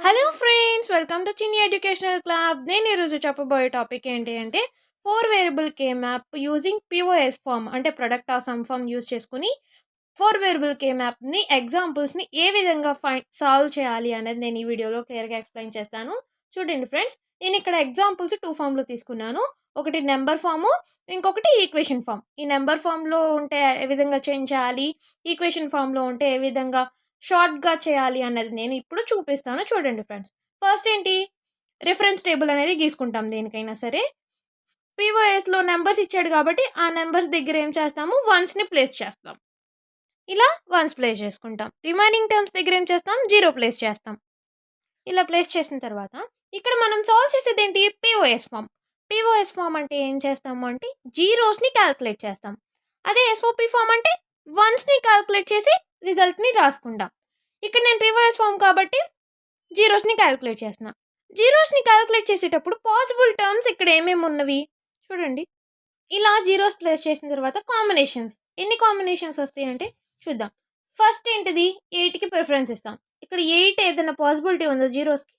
Hello friends, welcome to Chinni educational club. నేను ఈరోజు చెప్పబోయే టాపిక్ ఏంటి అంటే 4 variable K map using POS form అంటే product of sum form use చేసుకుని 4 వేరియబుల్ కే మ్యాప్ని ఎగ్జాంపుల్స్ని ఏ విధంగా సాల్వ్ చేయాలి అనేది నేను ఈ వీడియోలో క్లియర్గా ఎక్స్ప్లెయిన్ చేస్తాను. చూడండి ఫ్రెండ్స్, నేను ఇక్కడ ఎగ్జాంపుల్స్ 2 ఫామ్లో తీసుకున్నాను. ఒకటి నెంబర్ ఫాము, ఇంకొకటి ఈక్వేషన్ ఫామ్. ఈ నెంబర్ ఫామ్లో ఉంటే ఏ విధంగా చేంజ్ చేయాలి, ఈక్వేషన్ ఫామ్లో ఉంటే ఏ విధంగా షార్ట్గా చేయాలి అన్నది నేను ఇప్పుడు చూపిస్తాను. చూడండి ఫ్రెండ్స్, ఫస్ట్ ఏంటి, రిఫరెన్స్ టేబుల్ అనేది గీసుకుంటాం. దేనికైనా సరే పిఓఎస్లో నెంబర్స్ ఇచ్చాడు కాబట్టి ఆ నెంబర్స్ దగ్గర ఏం చేస్తాము, వన్స్ని ప్లేస్ చేస్తాం. ఇలా వన్స్ ప్లేస్ చేసుకుంటాం. రిమైనింగ్ టర్మ్స్ దగ్గర ఏం చేస్తాం, 0 ప్లేస్ చేస్తాం. ఇలా ప్లేస్ చేసిన తర్వాత ఇక్కడ మనం సాల్వ్ చేసేది ఏంటి, పిఓఎస్ ఫామ్. పిఓఎస్ ఫామ్ అంటే ఏం చేస్తాము అంటే జీరోస్ని క్యాల్కులేట్ చేస్తాం. అదే ఎస్ఓపి ఫామ్ అంటే వన్స్ని క్యాల్కులేట్ చేసి రిజల్ట్ని రాసుకుంటాం. ఇక్కడ నేను పిఓఎస్ ఫామ్ కాబట్టి జీరోస్ని క్యాల్కులేట్ చేస్తున్నా. జీరోస్ని క్యాల్కులేట్ చేసేటప్పుడు పాసిబుల్ టర్మ్స్ ఇక్కడ ఏమేమి ఉన్నవి చూడండి. ఇలా జీరోస్ ప్లేస్ చేసిన తర్వాత కాంబినేషన్స్, ఎన్ని కాంబినేషన్స్ వస్తాయి అంటే చూద్దాం. ఫస్ట్ ఏంటిది, 8కి ప్రిఫరెన్స్ ఇస్తాం. ఇక్కడ 8 ఏదైనా పాసిబిలిటీ ఉందో జీరోస్కి,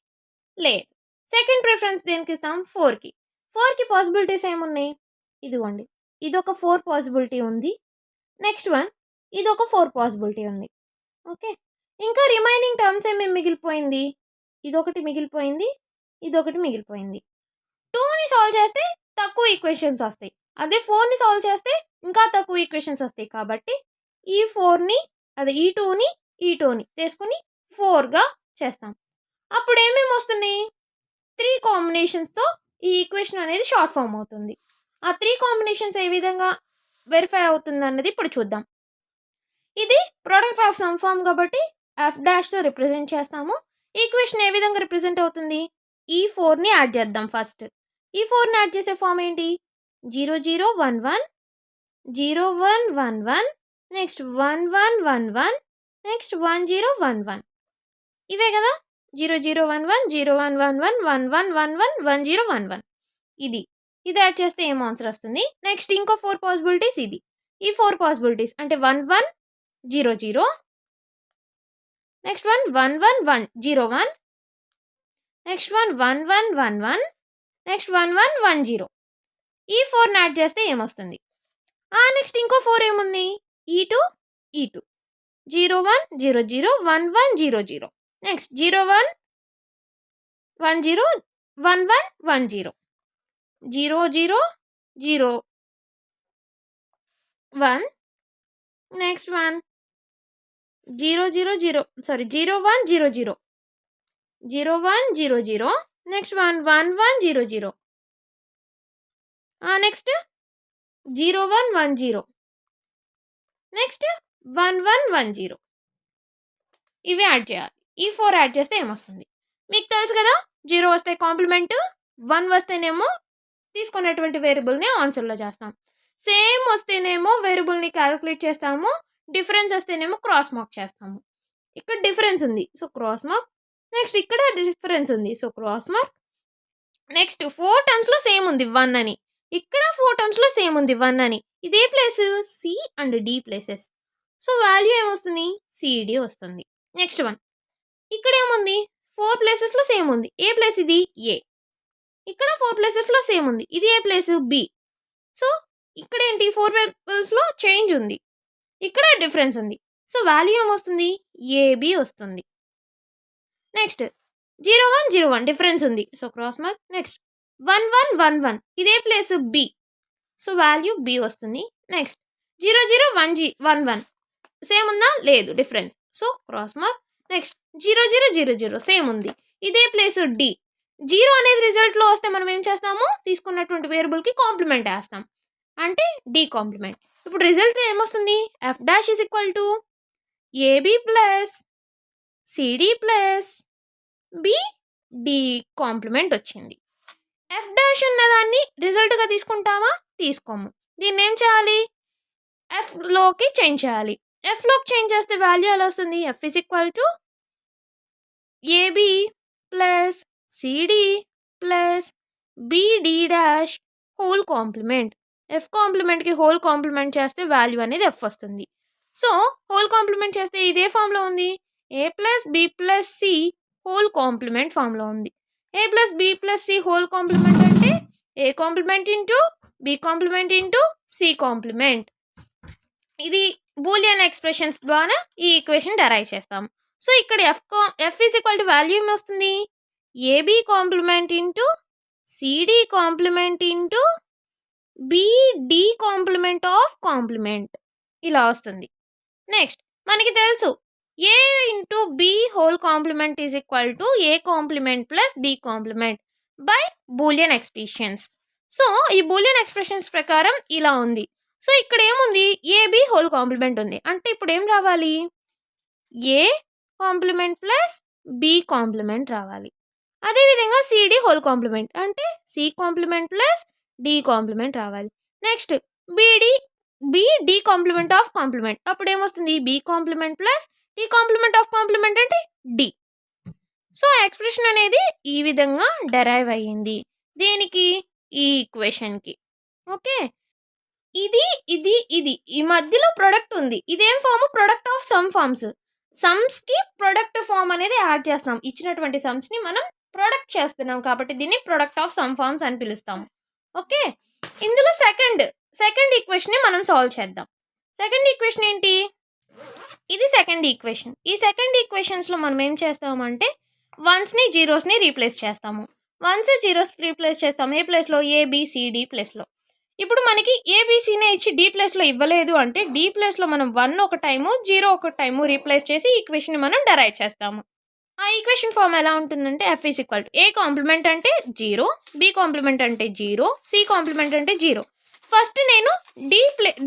లేదు. సెకండ్ ప్రిఫరెన్స్ దేనికి ఇస్తాం, 4కి. 4కి పాసిబిలిటీస్ ఏమున్నాయి, ఇదిగోండి, ఇదొక 4 పాసిబిలిటీ ఉంది. నెక్స్ట్ వన్, ఇదొక 4 పాసిబిలిటీ ఉంది. ఓకే, ఇంకా రిమైనింగ్ టర్మ్స్ ఏమేమి మిగిలిపోయింది, ఇదొకటి మిగిలిపోయింది, ఇదొకటి మిగిలిపోయింది. 2ని సాల్వ్ చేస్తే తక్కువ ఈక్వేషన్స్ వస్తాయి, అదే 4ని సాల్వ్ చేస్తే ఇంకా తక్కువ ఈక్వేషన్స్ వస్తాయి. కాబట్టి ఈ 4ని అదే ఈ 2ని తీసుకుని 4గా చేస్తాం. అప్పుడు ఏమేమి వస్తున్నాయి, 3 కాంబినేషన్స్తో ఈ ఈక్వేషన్ అనేది షార్ట్ ఫామ్ అవుతుంది. ఆ 3 కాంబినేషన్స్ ఏ విధంగా వెరిఫై అవుతుంది అన్నది ఇప్పుడు చూద్దాం. ఇది ప్రోడక్ట్ ఆఫ్ సమ్ ఫామ్ కాబట్టి F' తో రిప్రజెంట్ చేస్తాము. ఈక్వేషన్ ఏ విధంగా రిప్రజెంట్ అవుతుంది, ఈ 4ని యాడ్ చేద్దాం. ఫస్ట్ ఈ 4ని యాడ్ చేసే ఫామ్ ఏంటి, 0 0 1 1 0 1 1 1 నెక్స్ట్ 1 1 1 1 నెక్స్ట్ 1 0 1 1. ఇవే కదా, 0 0 1 1 0 1 1 1 1 1 1 1 1 0 1 1. ఇది యాడ్ చేస్తే ఏం ఆన్సర్ వస్తుంది. నెక్స్ట్ ఇంకో 4 పాసిబిలిటీస్, ఇది ఈ 4 పాసిబిలిటీస్ అంటే 1 1 0 0, నెక్స్ట్ 1 1 1 1 0 1, నెక్స్ట్ 1 1 1 1 1, నెక్స్ట్ 1 1 1 0. ఈ 4ని యాడ్ చేస్తే ఏమొస్తుంది. నెక్స్ట్ ఇంకో 4 ఏముంది, ఈ2 0 1 0 0 1 1 0 0, next 0 1 1 0 1 1 1 0 0 0 0 1, next 1 0 0 0 sorry 0 1 0 0 0 1 0 0, next 1 1 1 0 0, next 0 1 1 0, next 1 1 1 0. ఇవి యాడ్ చేయాలి. ఈ 4 యాడ్ చేస్తే ఏమొస్తుంది మీకు తెలుసు కదా, 0 వస్తే కాంప్లిమెంట్, 1 వస్తేనేమో తీసుకున్నటువంటి వేరియబుల్ని ఆన్సర్లో చేస్తాం. సేమ్ వస్తేనేమో వేరియబుల్ని క్యాలిక్యులేట్ చేస్తాము, డిఫరెన్స్ వస్తేనేమో క్రాస్ మార్క్ చేస్తాము. ఇక్కడ డిఫరెన్స్ ఉంది, సో క్రాస్ మార్క్. నెక్స్ట్ ఇక్కడ డిఫరెన్స్ ఉంది, సో క్రాస్ మార్క్. నెక్స్ట్ 4 టర్మ్స్లో సేమ్ ఉంది 1 అని, ఇక్కడ 4 టర్మ్స్లో సేమ్ ఉంది 1 అని. ఇదే place C and D places, so value ఏమొస్తుంది, సిడి వస్తుంది. నెక్స్ట్ వన్, ఇక్కడ ఏముంది 4 ప్లేసెస్లో సేమ్ ఉంది, ఏ ప్లేస్ ఇది, ఏ. ఇక్కడ 4 ప్లేసెస్లో సేమ్ ఉంది, ఇది ఏ ప్లేస్, బి. సో ఇక్కడ ఏంటి, 4 వేరియబుల్స్లో చేంజ్ ఉంది, ఇక్కడ డిఫరెన్స్ ఉంది, సో వాల్యూ ఏమొస్తుంది, ఏబి వస్తుంది. నెక్స్ట్ 0 1 0 1 డిఫరెన్స్ ఉంది, సో క్రాస్ మార్క్. నెక్స్ట్ 1 1 1 1 ఇదే place B, so value B వస్తుంది. నెక్స్ట్ 0 0 1 1 1 సేమ్ ఉందా, లేదు, difference, so cross mark. Next 0 0 0 0 same ఉంది, ఇదే ప్లేస్ డి. 0 అనేది రిజల్ట్లో వస్తే మనం ఏం చేస్తాము, తీసుకున్నటువంటి వేరియబుల్కి కాంప్లిమెంట్ వేస్తాం, అంటే డి కాంప్లిమెంట్. ఇప్పుడు రిజల్ట్ ఏమొస్తుంది, F' is equal to AB plus CD plus BD complement వచ్చింది. F' అన్నదాన్ని రిజల్ట్గా తీసుకుంటామా, తీసుకోము. దీన్ని ఏం చేయాలి, ఎఫ్లోకి చేంజ్ చేయాలి. ఎఫ్లోకి చేంజ్ చేస్తే వాల్యూ ఎలా వస్తుంది, F is equal to AB plus CD plus BD dash whole complement. F కాంప్లిమెంట్కి హోల్ కాంప్లిమెంట్ చేస్తే వాల్యూ అనేది ఎఫ్ వస్తుంది. సో హోల్ కాంప్లిమెంట్ చేస్తే ఇదే ఫామ్లో ఉంది, A plus B plus C whole complement ఫామ్లో ఉంది. A plus B plus C whole complement అంటే A complement into B complement into C complement. ఇది బూలియన్ ఎక్స్ప్రెషన్స్ ద్వారా ఈ ఈక్వేషన్ డెరైవ్ చేస్తాం. సో ఇక్కడ F is equal to value ఏమొస్తుంది, AB complement into CD complement into BD complement of complement ఇలా వస్తుంది. Next మనకి తెలుసు A into B whole complement is equal to A complement plus B complement by Boolean expressions. So ఈ Boolean expressions ప్రకారం ఇలా ఉంది. So ఇక్కడ ఏముంది, ఏబి హోల్ కాంప్లిమెంట్ ఉంది. అంటే ఇప్పుడు ఏం రావాలి, A complement plus B complement రావాలి. అదేవిధంగా సిడి హోల్ కాంప్లిమెంట్ అంటే C complement plus D complement రావాలి. Next BD complement of complement, అప్పుడు ఏమొస్తుంది, B complement plus D complement of complement అంటే డి. సో ఎక్స్ప్రెషన్ అనేది ఈ విధంగా డెరైవ్ అయ్యింది. దేనికి, ఈ ఈక్వేషన్కి. ఓకే, ఇది ఇది ఇది ఈ మధ్యలో ప్రొడక్ట్ ఉంది. ఇదేం form, product of sum forms. సమ్స్కి ప్రొడక్ట్ ఫామ్ అనేది యాడ్ చేస్తాం. ఇచ్చినటువంటి సమ్స్ని మనం ప్రొడక్ట్ చేస్తున్నాం కాబట్టి దీన్ని ప్రొడక్ట్ ఆఫ్ సమ్ ఫార్మ్స్ అని పిలుస్తాం. ఓకే, ఇందులో సెకండ్ ఈక్వేషన్ మనం సాల్వ్ చేద్దాం. సెకండ్ ఈక్వేషన్ ఏంటి, ఇది సెకండ్ ఈక్వేషన్. ఈ సెకండ్ ఈక్వేషన్స్లో మనం ఏం చేస్తామంటే వన్స్ని జీరోస్ని రీప్లేస్ చేస్తాము. వన్స్ జీరోస్ రీప్లేస్ చేస్తాము ఏ ప్లేస్లో, ఏబిసిడి ప్లేస్లో. ఇప్పుడు మనకి ఏబిసినే ఇచ్చి డి ప్లేస్లో ఇవ్వలేదు అంటే డి ప్లేస్లో మనం 1 ఒక టైము 0 ఒక టైము రీప్లేస్ చేసి ఈక్వేషన్ మనం డెరైవ్ చేస్తాము. ఆ ఈక్వేషన్ ఫామ్ ఎలా ఉంటుందంటే F is equal to A complement అంటే 0, బి కాంప్లిమెంట్ అంటే 0, సి కాంప్లిమెంట్ అంటే 0. ఫస్ట్ నేను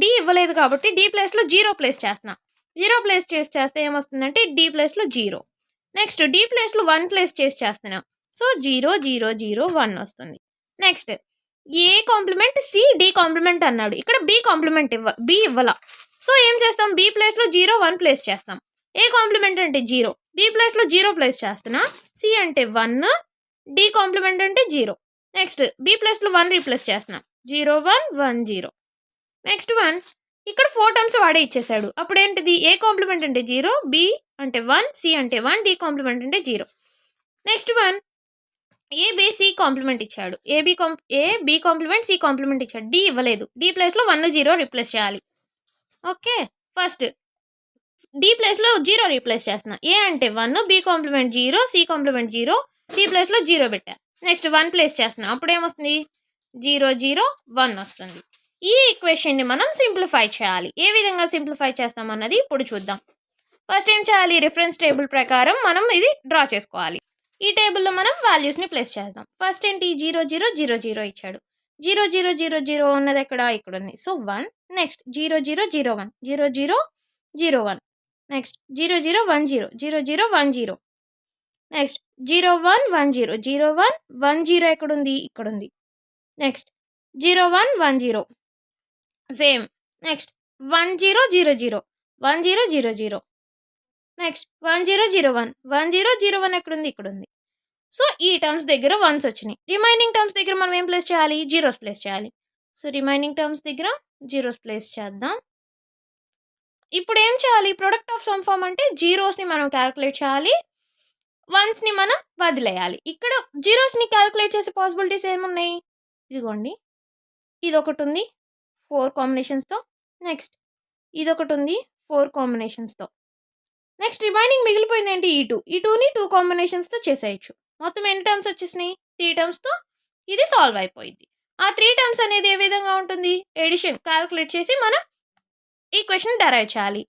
డి ఇవ్వలేదు కాబట్టి డి ప్లేస్లో 0 ప్లేస్ చేస్తున్నా. 0 ప్లేస్ చేస్తే ఏమొస్తుందంటే డి ప్లేస్లో 0. నెక్స్ట్ డి ప్లేస్లో 1 ప్లేస్ చేస్తున్నా. సో 0 0 0 1 వస్తుంది. నెక్స్ట్ ఏ కాంప్లిమెంట్ సి డి కాంప్లిమెంట్ అన్నాడు, ఇక్కడ బి కాంప్లిమెంట్ బి ఇవ్వాల. సో ఏం చేస్తాం, బి ప్లేస్లో 0 1 ప్లేస్ చేస్తాం. ఏ కాంప్లిమెంట్ అంటే 0, బి ప్లేస్లో 0 ప్లేస్ చేస్తున్నా. సి అంటే 1, డి కాంప్లిమెంట్ అంటే 0. నెక్స్ట్ బి ప్లేస్లో 1 రీప్లేస్ చేస్తున్నా. 0 1 1 0. నెక్స్ట్ 1 ఇక్కడ 4 టర్మ్స్ వాడే ఇచ్చేసాడు. అప్పుడు ఏంటిది, ఏ కాంప్లిమెంట్ అంటే 0, బి అంటే 1, సి అంటే 1, డి కాంప్లిమెంట్ అంటే 0. నెక్స్ట్ 1 ఏబిసి కాంప్లిమెంట్ ఇచ్చాడు. బి కాంప్లిమెంట్ సి కాంప్లిమెంట్ ఇచ్చాడు. డి ఇవ్వలేదు. డి ప్లేస్లో 1 0 రీప్లేస్ చేయాలి. ఓకే, ఫస్ట్ డి ప్లేస్లో 0 రీప్లేస్ చేస్తున్నా. ఏ అంటే 1, B complement 0, C complement 0, D ప్లేస్లో 0 పెట్టా. నెక్స్ట్ 1 ప్లేస్ చేస్తున్నా. అప్పుడు ఏమొస్తుంది, 0 0 1 వస్తుంది. ఈ ఈక్వేషన్ని మనం సింప్లిఫై చేయాలి. ఏ విధంగా సింప్లిఫై చేస్తామన్నది ఇప్పుడు చూద్దాం. ఫస్ట్ ఏం చేయాలి, రిఫరెన్స్ టేబుల్ ప్రకారం మనం ఇది డ్రా చేసుకోవాలి. ఈ టేబుల్లో మనం వాల్యూస్ని ప్లేస్ చేద్దాం. ఫస్ట్ ఏంటి, 0 0 0 0 ఇచ్చాడు. 0 0 0 0 ఉన్నది ఎక్కడ, ఇక్కడ ఉంది. సో 1. నెక్స్ట్ 0 0 0 1 0 0 0 1. నెక్స్ట్ 0 0 1 0 0 0 1 0. నెక్స్ట్ 0 1 1 0 0 1 1 0 ఎక్కడుంది, ఇక్కడ ఉంది. Next 0 1 1 0 same. నెక్స్ట్ 1 0 0 0 1 0 0 0. నెక్స్ట్ 1 0 0 1 1 0 0 1 ఎక్కడుంది, ఇక్కడ ఉంది. సో ఈ టర్మ్స్ దగ్గర 1s వచ్చినాయి. రిమైనింగ్ టర్మ్స్ దగ్గర మనం ఏం ప్లేస్ చేయాలి, జీరోస్ ప్లేస్ చేయాలి. సో రిమైనింగ్ టర్మ్స్ దగ్గర జీరోస్ ప్లేస్ చేద్దాం. ఇప్పుడు ఏం చేయాలి, ప్రొడక్ట్ ఆఫ్ సమ్ ఫామ్ అంటే జీరోస్ని మనం క్యాలిక్యులేట్ చేయాలి, వన్స్ని మనం వదిలేయాలి. ఇక్కడ జీరోస్ని క్యాలిక్యులేట్ చేసే పాసిబిలిటీస్ ఏమున్నాయి, ఇదిగోండి, ఇదొకటి ఉంది 4 కాంబినేషన్స్తో. నెక్స్ట్ ఇదొకటి ఉంది 4 కాంబినేషన్స్తో. నెక్స్ట్ రిమైనింగ్ మిగిలిపోయింది ఏంటి, ఈ టూని 2 కాంబినేషన్స్తో చేసేయచ్చు. మొత్తం ఎన్ని టర్మ్స్ వచ్చేసినాయి, 3 టర్మ్స్తో ఇది సాల్వ్ అయిపోయింది. ఆ 3 టర్మ్స్ అనేది ఏ విధంగా ఉంటుంది, ఎడిషన్ క్యాలిక్యులేట్ చేసి మనం ఈక్వేషన్ డెరైవ్ చేయాలి.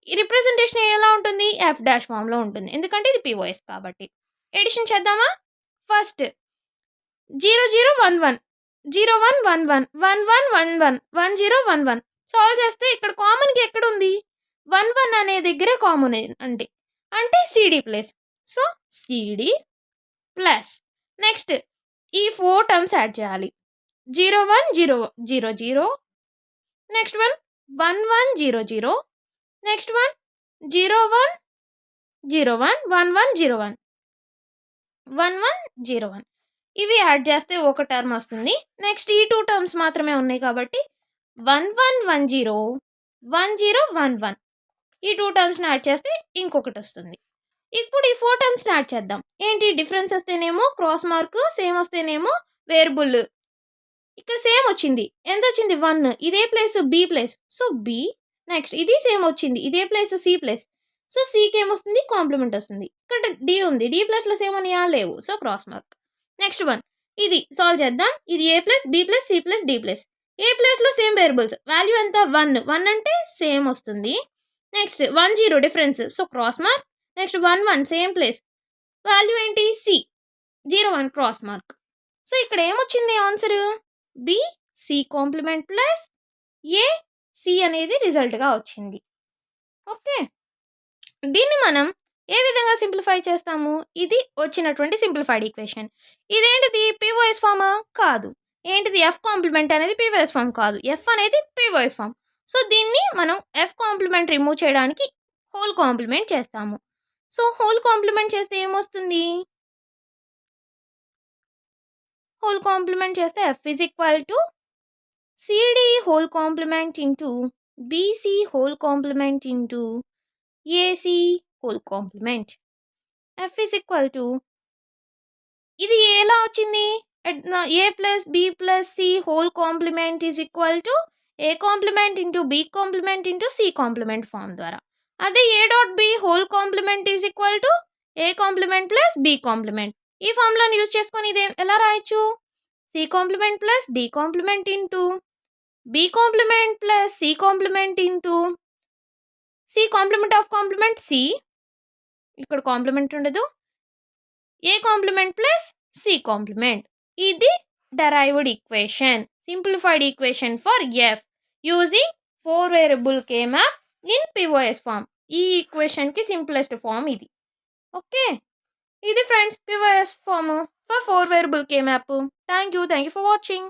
ఈ రిప్రజెంటేషన్ ఎలా ఉంటుంది, ఎఫ్ డాష్ ఫామ్లో ఉంటుంది, ఎందుకంటే ఇది పిఓఎస్ కాబట్టి. ఎడిషన్ చేద్దామా, ఫస్ట్ 0 0 1 1 0 1 1 1 1 1 1 1 1 0 1 1 సాల్వ్ చేస్తే ఇక్కడ కామన్కి ఎక్కడ ఉంది, 1 1 అనే దగ్గరే కామన్ అంటే CD place. So CD plus next ఈ 4 టర్మ్స్ యాడ్ చేయాలి. 0 1 0 0 0. నెక్స్ట్ 1 1 1 0 0. నెక్స్ట్ 1 0 1 0 1 1 1 0 1 1 1 0 1. ఇవి యాడ్ చేస్తే ఒక టర్మ్ వస్తుంది. నెక్స్ట్ ఈ 2 టర్మ్స్ మాత్రమే ఉన్నాయి కాబట్టి 1 1 1 0 1 0 1 1. ఈ 2 టర్మ్స్ని యాడ్ చేస్తే ఇంకొకటి వస్తుంది. ఇప్పుడు ఈ 4 టర్మ్స్‌ని యాడ్ చేద్దాం. ఏంటి డిఫరెన్స్ వస్తేనేమో క్రాస్ మార్క్, సేమ్ వస్తేనేమో వేరియబుల్. ఇక్కడ సేమ్ వచ్చింది. ఎంతొచ్చింది 1. ఇదే place B place. So, B. Next ఇది సేమ్ వచ్చింది. ఇదే ప్లేస్ సి ప్లేస్. సో, సికి ఏమొస్తుంది? కాంప్లిమెంట్ వస్తుంది. ఇక్కడ డి ఉంది. డి ప్లస్‌లో సేమ్ ఉన్నాయా? లేవు. So, cross mark. Next one. ఇది సాల్వ్ చేద్దాం. ఇది A plus, B plus, C plus, D plus. A ప్లేస్‌లో సేమ్ వేరియబుల్స్. వాల్యూ ఎంత? 1. 1 అంటే సేమ్ వస్తుంది. Next 1, 0 difference. So, cross mark. Next 1, 1 same place. Value ఏంటి? సి. 0, 1 cross mark. సో, ఇక్కడ ఏమొచ్చింది answer? B, C complement plus A, C అనేది రిజల్ట్‌గా వచ్చింది. ఓకే. దీన్ని మనం ఏ విధంగా సింప్లిఫై చేస్తాము? ఇది వచ్చినటువంటి సింప్లిఫైడ్ ఈక్వేషన్. ఇదేంటిది? POS pharma? కాదు. ఏంటిది? ఎఫ్ కాంప్లిమెంట్ అనేది పీఓఎస్ ఫార్మ్ కాదు. ఎఫ్ అనేది పీఓఎస్ ఫార్మ్. సో, దీన్ని మనం ఎఫ్ కాంప్లిమెంట్ రిమూవ్ చేయడానికి హోల్ కాంప్లిమెంట్ చేస్తాము. సో, హోల్ కాంప్లిమెంట్ చేస్తే ఏమొస్తుంది? హోల్ కాంప్లిమెంట్ చేస్తే F is equal to CD whole complement into BC whole complement into AC whole complement. F is equal to ఇది ఎలా వచ్చింది? A plus B plus C whole complement is equal to A complement into B complement into C complement form ద్వారా. అదే A dot B whole complement is equal to A complement plus B complement. ఈ ఫార్ములాను use చేసుకొని ఇది ఎలా రాయొచ్చు? C complement plus D complement into B complement plus C complement into C complement of complement C. ఇక్కడ complement ఉండదు. A complement plus C complement. ఇది derived equation. Simplified equation for F using 4 variable K map in POS form. ఈ equation కి simplest form ఇది. Okay. ఇది friends POS form for 4 variable K map. Thank you for watching.